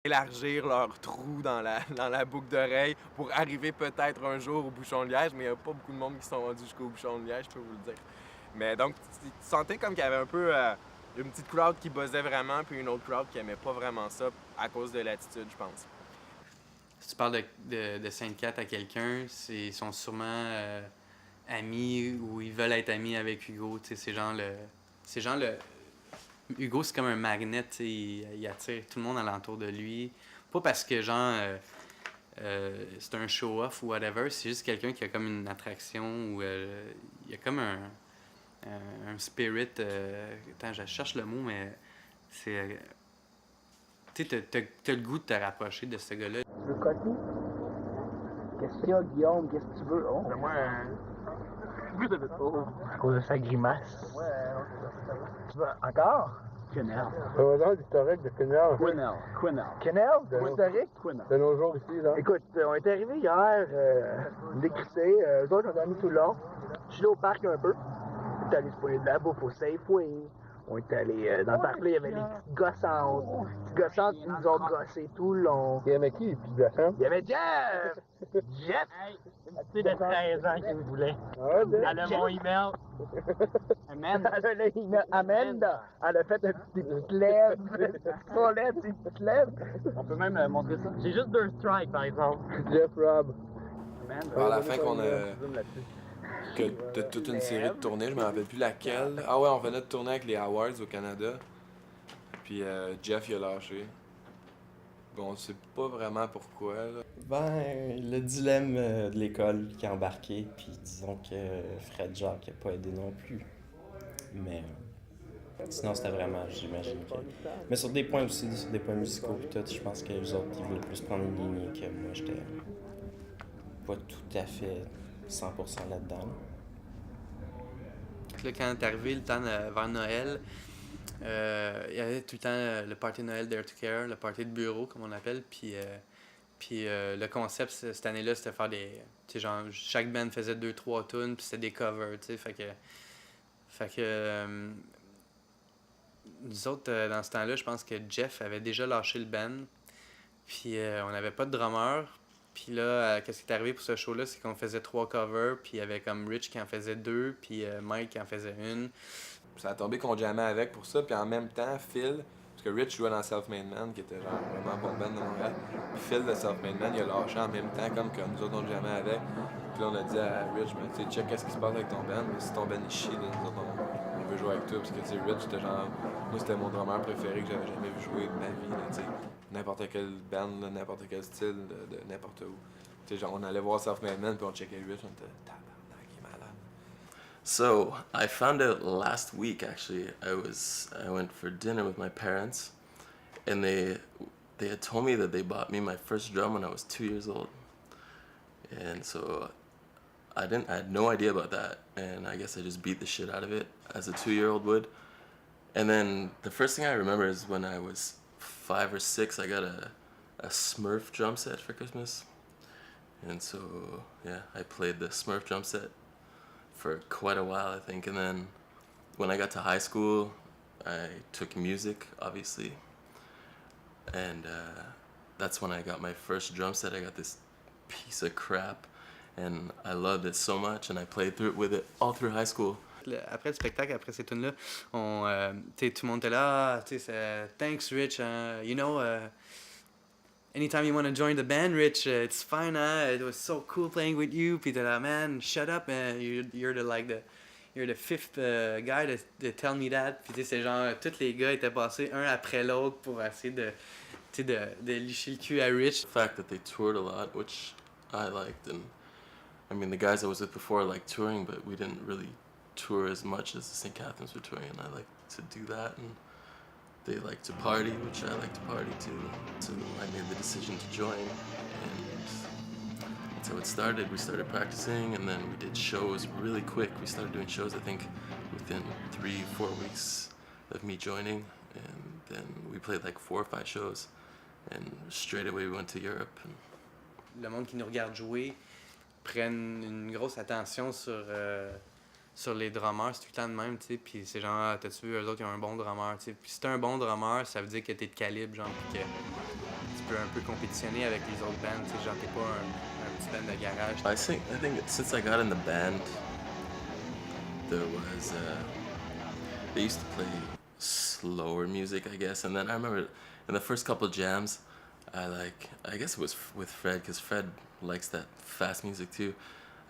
élargir leur trou dans la boucle d'oreille pour arriver peut-être un jour au bouchon de liège, mais il n'y a pas beaucoup de monde qui sont rendus jusqu'au bouchon de liège, je peux vous le dire. Mais donc, tu sentais comme qu'il y avait un peu une petite crowd qui buzzait vraiment, puis une autre crowd qui aimait pas vraiment ça à cause de l'attitude, je pense. Si tu parles de Sainte-Cat à quelqu'un, ils sont sûrement amis ou ils veulent être amis avec Hugo. C'est genre le. Hugo, c'est comme un magnet, il attire tout le monde alentour de lui. Pas parce que, genre, c'est un show-off ou whatever, c'est juste quelqu'un qui a comme une attraction ou il y a comme un spirit. Attends, je cherche le mot, mais c'est. Tu sais, t'as le goût de te rapprocher de ce gars-là. Tu veux coter? Qu'est-ce qu'il y a, Guillaume? Qu'est-ce que tu veux? Oh. Moi, À cause de sa grimace. Tu veux encore? Quenelle. ça va dans l'historique de Quenelle. Quenelle? De l'historique? De nos jours ici, là. Écoute, on est arrivé hier, décrissé. Eux autres, on a mis tout le long. Je suis allé au parc un peu. On est allé se poigner de la bouffe au Safeway. On est allé dans le parc, là, il y avait des petites gossantes. Des petites gossantes qui nous ont gossé tout le long. Il y avait qui, les petits gossants? Il y avait Jeff! Jeff! Tu sais, de 13 ans qu'il me voulait. Ah, Elle a mon email. Amanda. Elle a le email. Amanda! Elle a fait des petites lèvres. Son lèvres, des petites lèvres. On peut même montrer ça. J'ai juste 2 strikes, par exemple. Jeff Robb. À la fin qu'on a... que de toute une série de tournées, je me rappelle plus laquelle. Ah ouais, on venait de tourner avec les Awards au Canada. Puis Jeff, il a lâché. Bon, on sait pas vraiment pourquoi, là. Ben, le dilemme de l'école qui a embarqué, puis disons que Fred Jacques n'a pas aidé non plus. Mais sinon, c'était vraiment, j'imagine que... Mais sur des points aussi, sur des points musicaux, puis tout, je pense que les autres, ils voulaient plus prendre une ligne que moi, j'étais pas tout à fait 100% là-dedans. Là, quand est arrivé le temps vers Noël, il y avait tout le temps le party de Noël Dare to Care, le party de bureau, comme on l'appelle. Puis le concept cette année-là, c'était faire des. Tu sais, genre, chaque band faisait 2-3 tunes, puis c'était des covers, tu sais. Fait que nous autres, dans ce temps-là, je pense que Jeff avait déjà lâché le band. Puis on n'avait pas de drummer. Puis là, qu'est-ce qui est arrivé pour ce show-là, c'est qu'on faisait 3 covers, puis il y avait comme Rich qui en faisait 2, puis Mike qui en faisait une. Ça a tombé qu'on jammait avec pour ça, puis en même temps, Phil, parce que Rich jouait dans Self-Made Man, qui était genre vraiment bon band de Montréal, puis Phil de Self-Made Man, il a lâché en même temps, comme nous autres on jammait avec. Puis là, on a dit à Rich, ben, tu sais, check qu'est-ce qui se passe avec ton band, mais si ton band est chier, là, nous autres on veut jouer avec toi, parce que tu sais, Rich, c'était genre, moi c'était mon drummer préféré que j'avais jamais vu jouer de ma vie, là, tu sais. N'importe quel band, là, n'importe quel style, de n'importe où. Tu sais, genre, on allait voir Self-Made Man, puis on checkait Rich, on était tabarnak, il est malade. So I found out last week. Actually, I went for dinner with my parents, and they had told me that they bought me my first drum when I was 2 years old, and so I had no idea about that, and I guess I just beat the shit out of it as a 2-year-old would. And then the first thing I remember is when I was 5 or 6, I got a Smurf drum set for Christmas, and so yeah, I played the Smurf drum set for quite a while, I think. And then when I got to high school, I took music, obviously. And that's when I got my first drum set. I got this piece of crap, and I loved it so much, and I played through it with it all through high school. Après le spectacle, après ces tunes-là, tout le monde était là, thanks Rich, you know, anytime you want to join the band, Rich, it's fine, it was so cool playing with you. Puis t'es là, man, shut up, man. You're the fifth guy to tell me that. Puis c'est genre, tous les gars étaient passés un après l'autre pour essayer de licher le cul à Rich. The fact that they toured a lot, which I liked, and I mean the guys I was with before liked touring, but we didn't really tour as much as the St. Catharines were touring, and I liked to do that, and they like to party, which I like to party too. So I made the decision to join, and that's how it started. We started practicing, and then we did shows really quick. We started doing shows, I think, within 3-4 weeks of me joining, and then we played like 4 or 5 shows, and straight away we went to Europe. Le monde qui nous regarde jouer prenne une grosse attention sur sur les drummers, c'est tout le temps de même, tu sais. Puis c'est genre, ah, t'as-tu vu, eux autres, ils ont un bon drummer, tu sais. Puis si t'as un bon drummer, ça veut dire que t'es de calibre, genre, puis que tu peux un peu compétitionner avec les autres bands, tu sais. Genre, t'es pas un petit band de garage. I think since I got in the band, there was they used to play slower music, I guess, and then I remember in the first couple jams, I guess it was with Fred, because Fred likes that fast music too.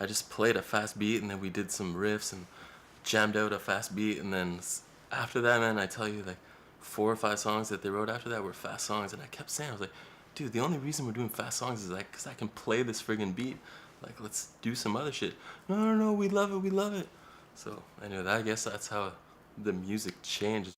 I just played a fast beat, and then we did some riffs and jammed out a fast beat, and then after that, man, I tell you, like 4 or 5 songs that they wrote after that were fast songs, and I kept saying, I was like, dude, the only reason we're doing fast songs is like because I can play this friggin' beat. Like, let's do some other shit. No, we love it. So anyway, I guess that's how the music changed.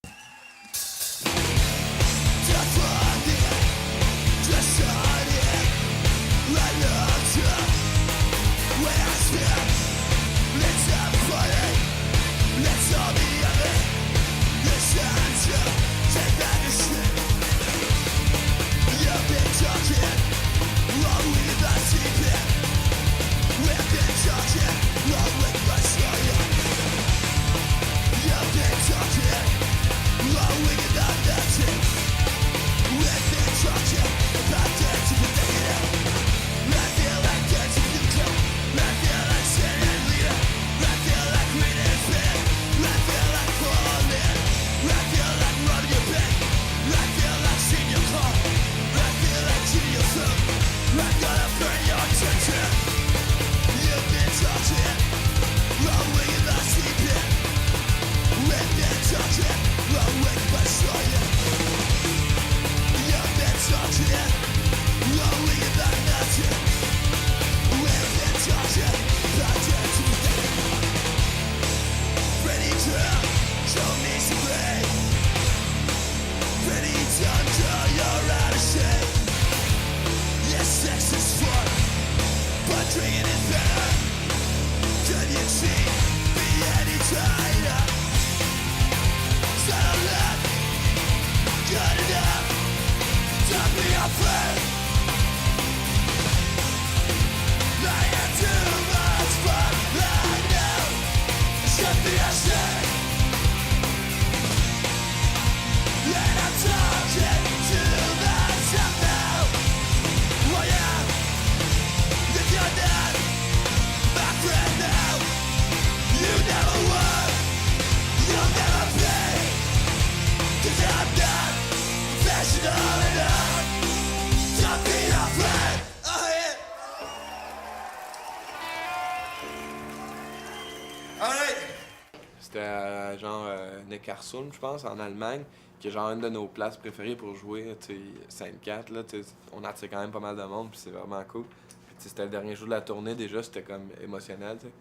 C'était genre Neckarsulm, je pense, en Allemagne, qui est genre une de nos places préférées pour jouer, tu sais, Sainte, là, tu sais, on attire quand même pas mal de monde, puis c'est vraiment cool. Puis tu sais, c'était le dernier jour de la tournée, déjà, c'était comme émotionnel, tu sais.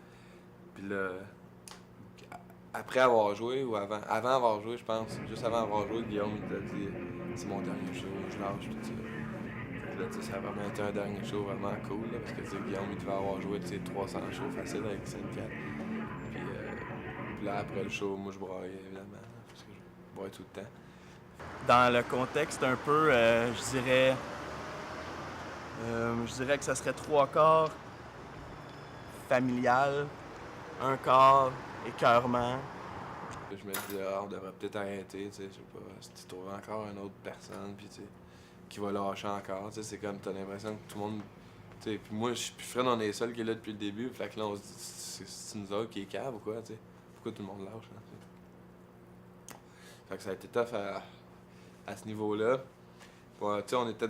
Puis là, après avoir joué, ou avant avoir joué, je pense, juste avant avoir joué, Guillaume, il t'a dit « C'est mon dernier show, je lâche tout ça. » Là, tu sais, ça a vraiment été un dernier show vraiment cool, là, parce que, tu sais, Guillaume, il devait avoir joué, tu sais, 300 shows facile avec Sainte. Puis là, après le show, moi, je braillais, évidemment, parce que je braille tout le temps. Dans le contexte un peu, je dirais que ça serait 3 quarts familial, 1 quart écœurement. Je me disais, on devrait peut-être arrêter, tu sais, je sais pas, si tu trouves encore une autre personne, puis tu sais, qui va lâcher encore, tu sais, c'est comme, t'as l'impression que tout le monde, tu sais, puis moi, puis Fred, on est les seuls qui est là depuis le début, fait que là, on se dit, c'est nous autres qui est cave ou quoi, tu sais, pourquoi tout le monde lâche, hein, t'sais. Fait que ça a été tough à ce niveau-là. Ouais, tu sais, on était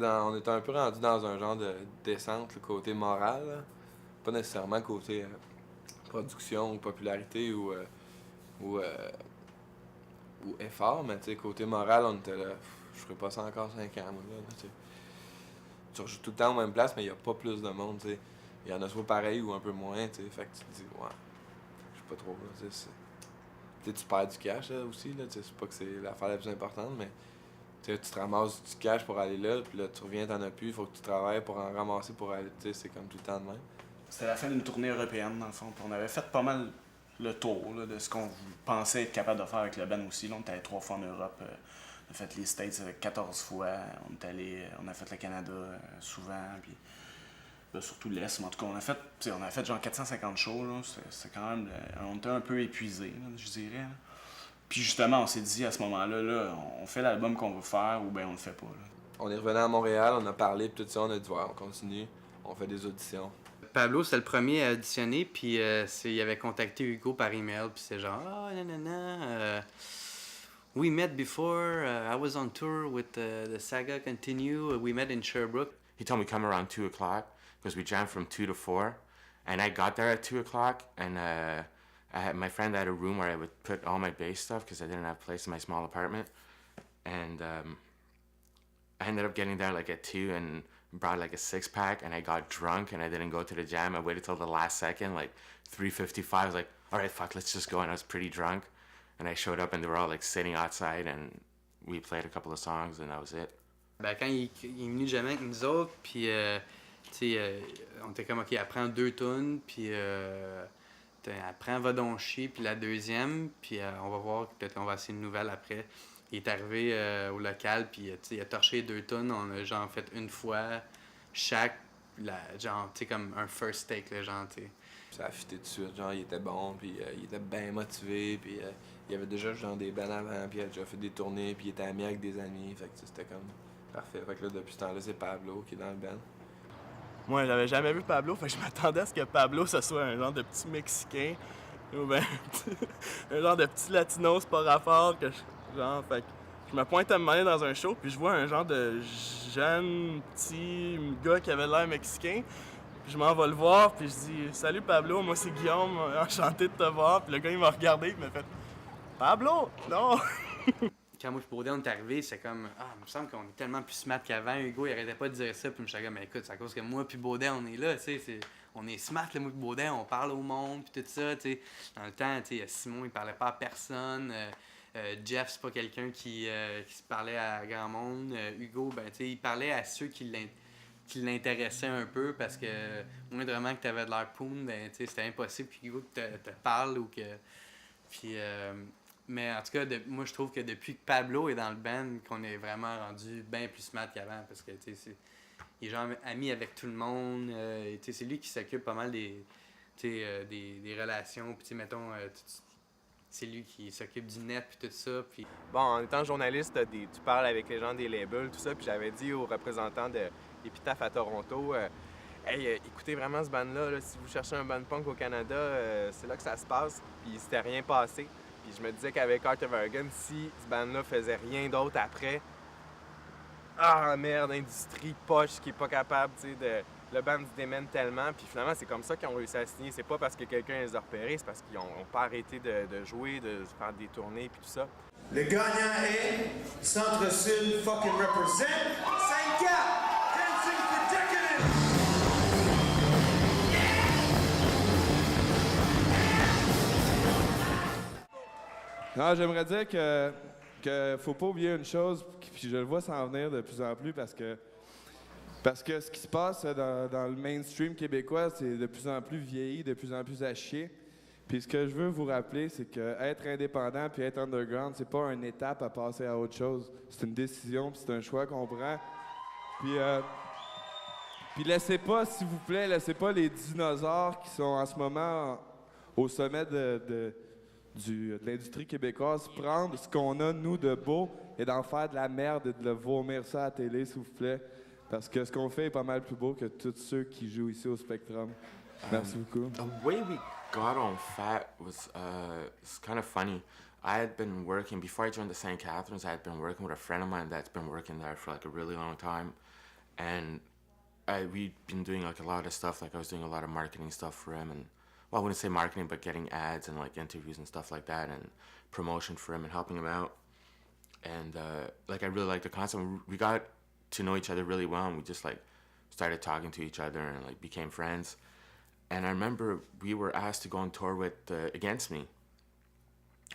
un peu rendu dans un genre de descente, le côté moral, là. Pas nécessairement côté production ou popularité ou effort, mais tu sais, côté moral, on était là, je ferais pas ça encore 5 ans, moi, là, tu sais. Tu rejoues tout le temps aux mêmes places, mais il n'y a pas plus de monde, tu sais. Il y en a soit pareil ou un peu moins, tu sais. Fait que tu te dis, ouais, je sais pas trop, là, tu sais. Tu perds du cash, là, aussi, là, tu sais. C'est pas que c'est l'affaire la plus importante, mais tu te ramasses du cash pour aller là, puis là, tu reviens, t'en as plus, il faut que tu travailles pour en ramasser pour aller, tu sais, c'est comme tout le temps de même. C'était la fin d'une tournée européenne, dans le fond. Puis on avait fait pas mal le tour là, de ce qu'on pensait être capable de faire avec le band aussi. Là, on est allé 3 fois en Europe. On a fait les States avec 14 fois. On a fait le Canada souvent. Puis surtout l'Est, mais en tout cas, on a fait genre 450 shows, là. C'est quand même, on était un peu épuisés, là, je dirais. Là. Puis justement, on s'est dit à ce moment-là, là, on fait l'album qu'on veut faire ou bien on le fait pas. Là. On est revenu à Montréal, on a parlé, puis tout ça, on a dit, ouais, on continue, on fait des auditions. Pablo, c'était le premier à auditionner, puis il avait contacté Hugo par email, puis c'est genre, ah, nanana, we met before, I was on tour with the Saga Continue, we met in Sherbrooke. He told me come around 2 o'clock, because we jammed from 2 to 4, and I got there at 2 o'clock, and my friend had a room where I would put all my bass stuff, because I didn't have place in my small apartment, and I ended up getting there like at 2, and brought like a 6-pack, and I got drunk, and I didn't go to the jam. I waited till the last second, like 3:55. I was like, all right, fuck, let's just go. And I was pretty drunk, and I showed up, and they were all like sitting outside, and we played a couple of songs, and that was it. Ben, quand il est venu jamais avec nous autres, puis on était comme, ok, apprends 2 tunes, puis apprends Va donc chier, puis la deuxième, puis on va voir, peut-être on va essayer une nouvelle après. Il est arrivé au local, puis il a torché 2 tunes, on a genre fait une fois chaque, genre, tu sais, comme un first take, là, genre, tu sais. Ça a fité tout de suite, genre, il était bon, puis il était bien motivé, puis il avait déjà genre des bands avant, puis il a déjà fait des tournées, puis il était ami avec des amis, fait que c'était comme parfait. Fait que là, depuis ce temps-là, c'est Pablo qui est dans le band. Moi, j'avais jamais vu Pablo, fait que je m'attendais à ce que Pablo, ce soit un genre de petit Mexicain, ou ben, un genre de petit Latino, c'est pas rapport, que genre, fait que je me pointe à me demander dans un show, puis je vois un genre de jeune petit gars qui avait l'air mexicain. Puis je m'en vais le voir, puis je dis « Salut Pablo, moi c'est Guillaume, enchanté de te voir. » Puis le gars il m'a regardé, il m'a fait « Pablo, non! » Quand moi et Baudin on est arrivés, c'est comme « Ah, il me semble qu'on est tellement plus smart qu'avant. » Hugo, il arrêtait pas de dire ça, puis je me suis dit « Mais écoute, c'est à cause que moi puis Baudin, on est là, tu sais, on est smart, là, moi et Baudin, on parle au monde, puis tout ça, tu sais. » Dans le temps, tu sais, Simon, il parlait pas à personne. Jeff, c'est pas quelqu'un qui se parlait à grand monde. Hugo, ben, tu sais, il parlait à ceux qui l'intéressaient un peu parce que, moindrement que tu avais de l'air poune, ben, tu sais, c'était impossible que Hugo te parle ou que. Puis, mais en tout cas, moi, je trouve que depuis que Pablo est dans le band, qu'on est vraiment rendu bien plus smart qu'avant parce que, tu sais, il est genre ami avec tout le monde. Tu sais, c'est lui qui s'occupe pas mal des relations. Puis, tu sais, mettons. C'est lui qui s'occupe du net puis tout ça. Puis... Bon, en étant journaliste, tu parles avec les gens des labels, tout ça, puis j'avais dit aux représentants de Epitaph à Toronto, hey, écoutez vraiment ce band-là, là, si vous cherchez un band punk au Canada, c'est là que ça se passe, puis il s'était rien passé. Puis je me disais qu'avec Art of Arrogance, si ce band-là faisait rien d'autre après, ah merde, industrie poche qui est pas capable, tu sais, le band se démène tellement, puis finalement, c'est comme ça qu'ils ont réussi à signer. C'est pas parce que quelqu'un les a repérés, c'est parce qu'ils ont pas arrêté de jouer, de faire des tournées, puis tout ça. Le gagnant est Centre-Sud fucking represent Sainte, Dancing for Decadence! Non, j'aimerais dire que faut pas oublier une chose, puis je le vois s'en venir de plus en plus parce que ce qui se passe dans le mainstream québécois, c'est de plus en plus vieilli, de plus en plus à chier. Puis ce que je veux vous rappeler, c'est que être indépendant puis être underground, c'est pas une étape à passer à autre chose. C'est une décision, puis c'est un choix qu'on prend. Puis laissez pas, s'il vous plaît, laissez pas les dinosaures qui sont en ce moment au sommet de l'industrie québécoise prendre ce qu'on a, nous, de beau et d'en faire de la merde et de le vomir ça à la télé, s'il vous plaît. Parce que ce qu'on fait est pas mal plus beau que tous ceux qui jouent ici au Spectrum. Merci beaucoup. The way we got on Fat was it's kind of funny. I had been working, before I joined the St. Catharines, I had been working with a friend of mine that's been working there for like a really long time. And we'd been doing like a lot of stuff, like I was doing a lot of marketing stuff for him. And well, I wouldn't say marketing, but getting ads and like interviews and stuff like that and promotion for him and helping him out. And like I really liked the concept. We got to know each other really well, and we just like started talking to each other and like became friends. And I remember we were asked to go on tour with Against Me,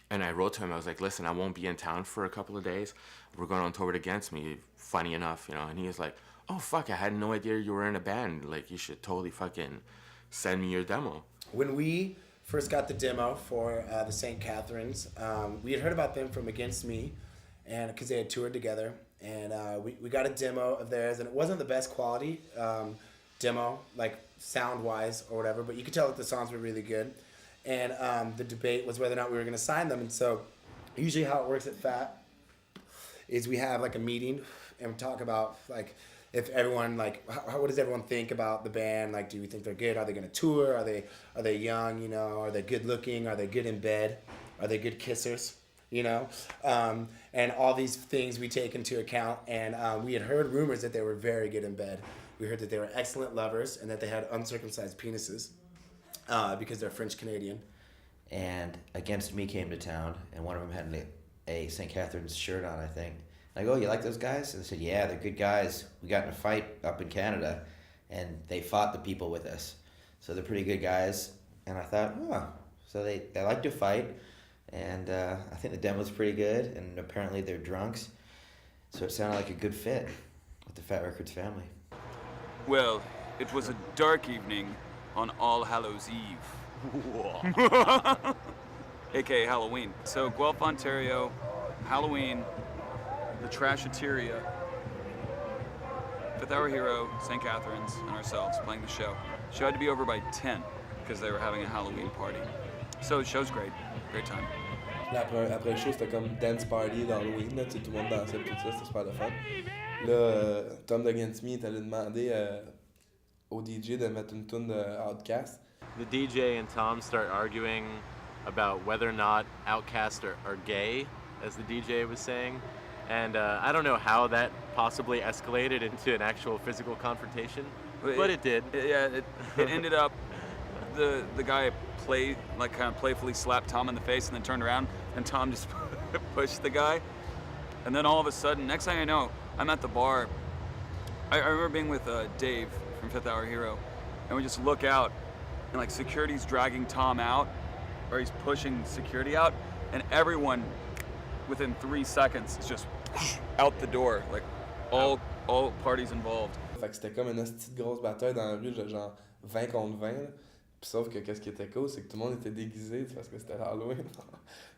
and I wrote to him. I was like, "Listen, I won't be in town for a couple of days. We're going on tour with Against Me." Funny enough, you know. And he was like, "Oh fuck, I had no idea you were in a band. Like, you should totally fucking send me your demo." When we first got the demo for the St. Catharines, we had heard about them from Against Me, and because they had toured together. And we got a demo of theirs, and it wasn't the best quality. demo, like sound-wise or whatever, but you could tell that the songs were really good. And the debate was whether or not we were going to sign them. And so usually how it works at FAT is we have like a meeting and we talk about like if everyone like what does everyone think about the band? Like, do we think they're good? Are they going to tour? Are they young? You know, are they good looking? Are they good in bed? Are they good kissers? You know, and all these things we take into account. And we had heard rumors that they were very good in bed. We heard that they were excellent lovers and that they had uncircumcised penises because they're French Canadian. And Against Me came to town, and one of them had a St. Catharines shirt on, I think. And I go, you like those guys? And they said, yeah, they're good guys. We got in a fight up in Canada, and they fought the people with us. So they're pretty good guys. And I thought, oh, so they like to fight. And I think the demo's pretty good, and apparently they're drunks. So it sounded like a good fit with the Fat Records family. Well, it was a dark evening on All Hallows Eve. AKA Halloween. So Guelph, Ontario, Halloween, the Trashateria, Fifth Hour Hero, St. Catharines, and ourselves playing the show. The show had to be over by 10 because they were having a Halloween party. So the show's great. Great time. Là, après le show, c'était comme dance party d'Halloween, là, tout le monde dansait tout ça, c'était super le fun. Là, Tom de Against Me est allé demander au DJ de mettre une tune de Outkast. The DJ and Tom start arguing about whether or not Outkast are gay, as the DJ was saying. And I don't know how that possibly escalated into an actual physical confrontation, but it did. It ended up, the guy kind of playfully slapped Tom in the face and then turned around and Tom just pushed the guy. And then all of a sudden, next thing I know, I'm at the bar. I remember being with Dave from Fifth Hour Hero, and we just look out and like security's dragging Tom out, or he's pushing security out, and everyone within 3 seconds is just out the door, like all parties involved. Fait que c'était comme une petite grosse bataille dans la rue, genre 20 contre 20. Là. Puis sauf que qu'est-ce qui était cool, c'est que tout le monde était déguisé parce que c'était Halloween.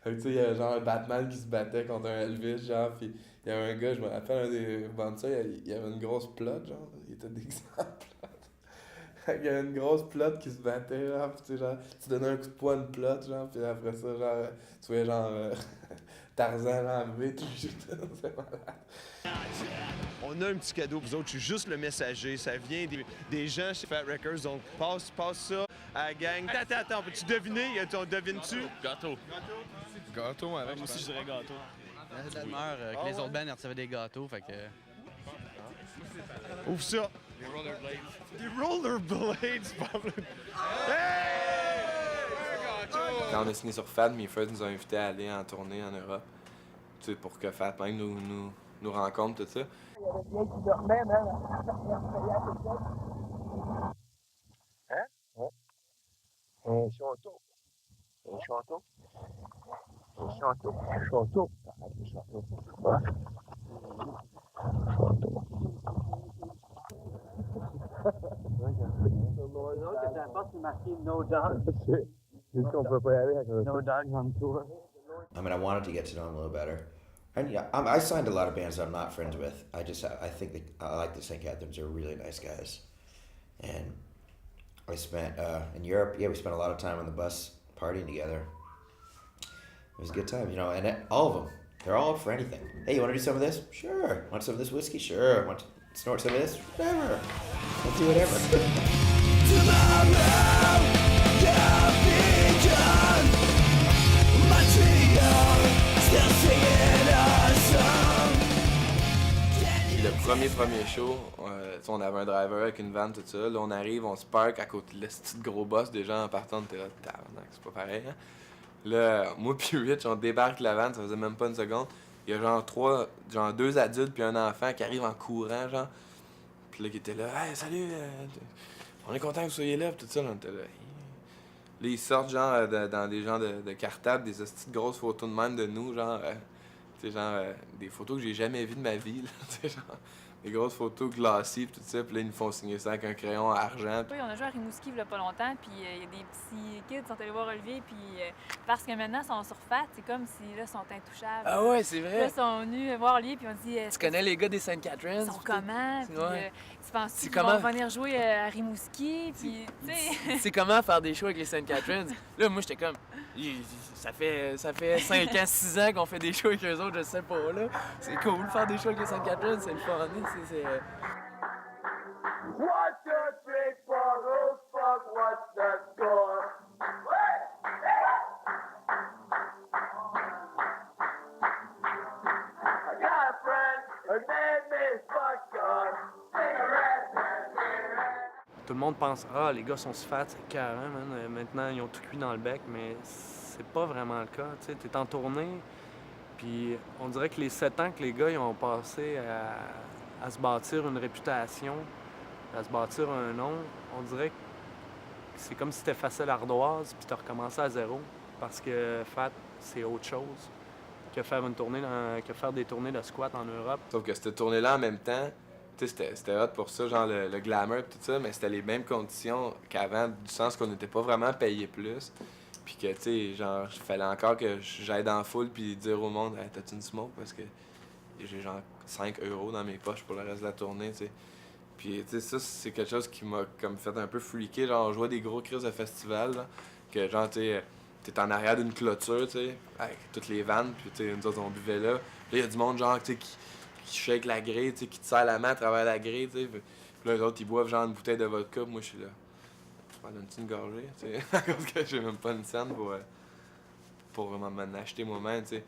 Fait que tu sais, il y avait genre un Batman qui se battait contre un Elvis, genre, puis il y avait un gars, je me rappelle, un des bandits, il y avait une grosse plotte, genre, il était déguisé en plotte. Fait qu'il y avait une grosse plotte qui se battait, genre, pis tu sais, genre, tu donnais un coup de poing à une plotte, genre, pis après ça, genre, tu voyais genre Tarzan arriver, tout c'est malade. On a un petit cadeau pour vous autres, je suis juste le messager, ça vient des gens chez Fat Records, donc passe ça à la gang. Attends, peux-tu deviner? Devines-tu? Gâteau. Gâteau, ouais. Moi aussi, je dirais gâteau. C'est de la humeur que les autres bands ils recevaient des gâteaux, fait que... Ouvre ça! Des rollerblades. Des rollerblades, Pablo! Hey! Quand on a signé sur Fat, mes frères nous ont invités à aller en tournée en Europe. Tu sais, pour que Fat même nous rencontre, tout ça. Il y avait bien qui dormait, même. Hein? Ouais. Un chanteau. Un chanteau. Un chanteau. Un chanteau. Arrête le chanteau. Ouais. Chanteau. Je pense qu'il marqué No Dogs. C'est qu'on peut pas y aller avec No Dogs on tour. I mean, I wanted to get to know him a little better. And yeah, I signed a lot of bands that I'm not friends with. I think I like the St. Catharines. They're really nice guys. And I spent, in Europe, we spent a lot of time on the bus partying together. It was a good time, you know, and all of them, they're all up for anything. Hey, you want to do some of this? Sure. Want some of this whiskey? Sure. Want to snort some of this? Whatever. Let's do whatever. Puis le premier show, on avait un driver avec une van, tout ça. Là, on arrive, on se parque à côté de ce petit gros boss. Déjà, en partant, on était là, tabarnak, c'est pas pareil. Hein? Là, moi puis Rich, on débarque la van, ça faisait même pas une seconde. Il y a genre 2 adultes puis un enfant qui arrivent en courant, genre. Puis là, qui était là, hey, salut, on est content que vous soyez là, puis tout ça, là, on était là. Là, ils sortent, genre, dans des genres de cartables, des petites grosses photos de même de nous, genre, tu sais, genre, des photos que j'ai jamais vues de ma vie, là, tu sais, genre, des grosses photos glacées pis tout ça, puis là, ils nous font signer ça avec un crayon à argent. Oui, on a joué à Rimouski il y a pas longtemps, puis il y a des petits kids qui sont allés voir Olivier, puis parce que maintenant, ils sont sur fat, c'est comme si là, ils sont intouchables. Ah ouais, c'est vrai. Là, ils sont venus voir Olivier, puis on dit... Tu connais les gars des Sainte Catharines? Ils sont comment? Puis Ouais. tu penses qu'ils comment? vont venir jouer à Rimouski, puis tu sais... C'est comment faire des shows avec les Sainte Catharines? Là, moi, j'étais comme... Ça fait 5 ans, 6 ans qu'on fait des shows avec eux autres, je sais pas, là. C'est cool de faire des shows avec les Sainte Catharines, c'est le fun, c'est... 1, 2, 3, 4, oh fuck, what's the score? I got a friend, her name is Fuck God. Tout le monde pense « Ah, les gars sont si fat, c'est carré, man. Maintenant, ils ont tout cuit dans le bec. » Mais c'est pas vraiment le cas. Tu sais, t'es en tournée, puis on dirait que les 7 ans que les gars ils ont passé à se bâtir une réputation, à se bâtir un nom, on dirait que c'est comme si c'était facile l'ardoise, puis t'as recommencé à zéro. Parce que fat, c'est autre chose que faire des tournées de squat en Europe. Sauf que cette tournée-là, en même temps, c'était hot pour ça, genre le glamour et tout ça, mais c'était les mêmes conditions qu'avant, du sens qu'on n'était pas vraiment payé plus. Puis que, tu sais, genre, il fallait encore que j'aille dans la foule puis dire au monde, hey, t'as-tu une smoke? Parce que j'ai genre 5 € dans mes poches pour le reste de la tournée, tu sais. Puis, tu sais, ça, c'est quelque chose qui m'a comme fait un peu freaker. Genre, on jouait des gros crises de festival, là, que genre, tu sais, t'es en arrière d'une clôture, tu sais, avec toutes les vannes, puis, tu sais, nous autres, on buvait là. Là, il y a du monde, genre, tu sais, qui shake la grille, tu sais, qui te serre la main à travers la grille, tu sais. Puis là, les autres, ils boivent genre une bouteille de vodka, puis moi, je suis là. Je m'en donne-tu une gorgée, tu sais, à cause que j'ai même pas une scène pour vraiment m'en acheter moi-même, tu sais.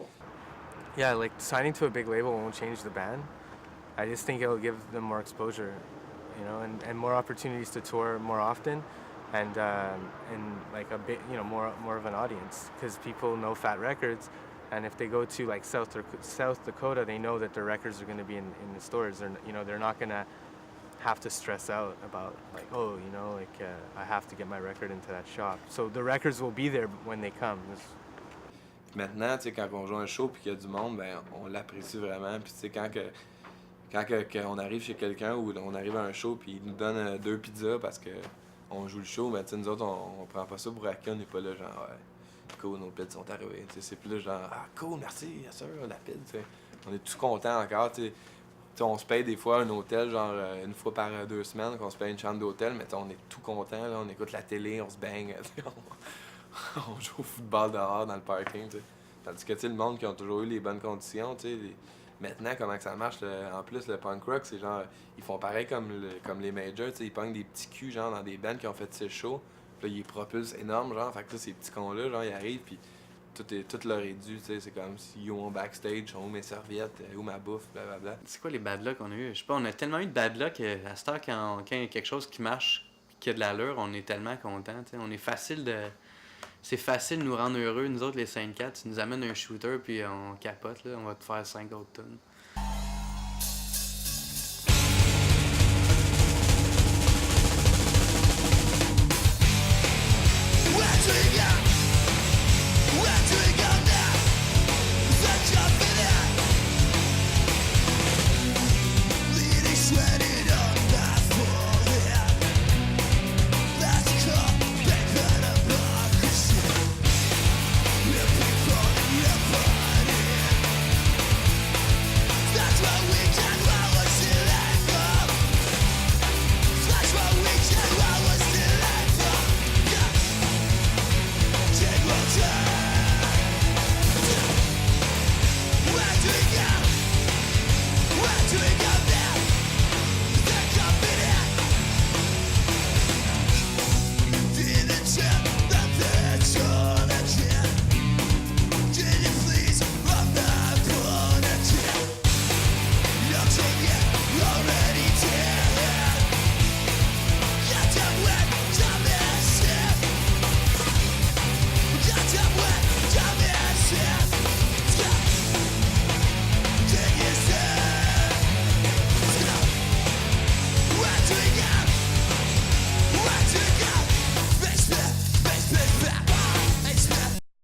Yeah, like signing to a big label won't change the band. I just think it'll give them more exposure, you know, and more opportunities to tour more often, and like a bit, you know, more of an audience, because people know Fat Records, and if they go to like South Dakota, they know that their records are going to be in the stores. They're not going to have to stress out about like, oh, you know, like I have to get my record into that shop. So the records will be there when they come. Maintenant, tu sais, quand on joue un show puis qu'il y a du monde, ben on l'apprécie vraiment. Puis tu sais, quand on arrive chez quelqu'un ou on arrive à un show puis il nous donne 2 pizzas parce que on joue le show, ben tu sais, nous autres, on prend pas ça pour acquis, on n'est pas là genre, ouais, cool, nos pizzas sont arrivées. Tu sais, c'est plus là genre, ah cool, merci, bien sûr, la pizza, tu sais. On est tous contents encore, tu sais. T'sais, on se paye des fois un hôtel, genre une fois par 2 semaines, qu'on se paye une chambre d'hôtel, mais on est tout content, là, on écoute la télé, on se baigne, on joue au football dehors dans le parking, t'sais. Tandis que le monde qui ont toujours eu les bonnes conditions, maintenant comment que ça marche, en plus le punk rock, c'est genre, ils font pareil comme les majors, ils pognent des petits culs genre dans des bands qui ont fait 6 shows, puis là ils propulsent énorme, genre, fait que là ces petits cons-là, genre ils arrivent, puis tout leur est dû, c'est comme si ils ont backstage, où mes serviettes, où ma bouffe, blablabla. C'est quoi les bad luck qu'on a eu? Je sais pas, on a tellement eu de bad luck à cette heure, quand il y a quelque chose qui marche, qui a de l'allure, on est tellement contents. On est facile de. C'est facile de nous rendre heureux. Nous autres, les 5-4, tu nous amènes un shooter puis on capote, là, on va te faire 5 autres tonnes.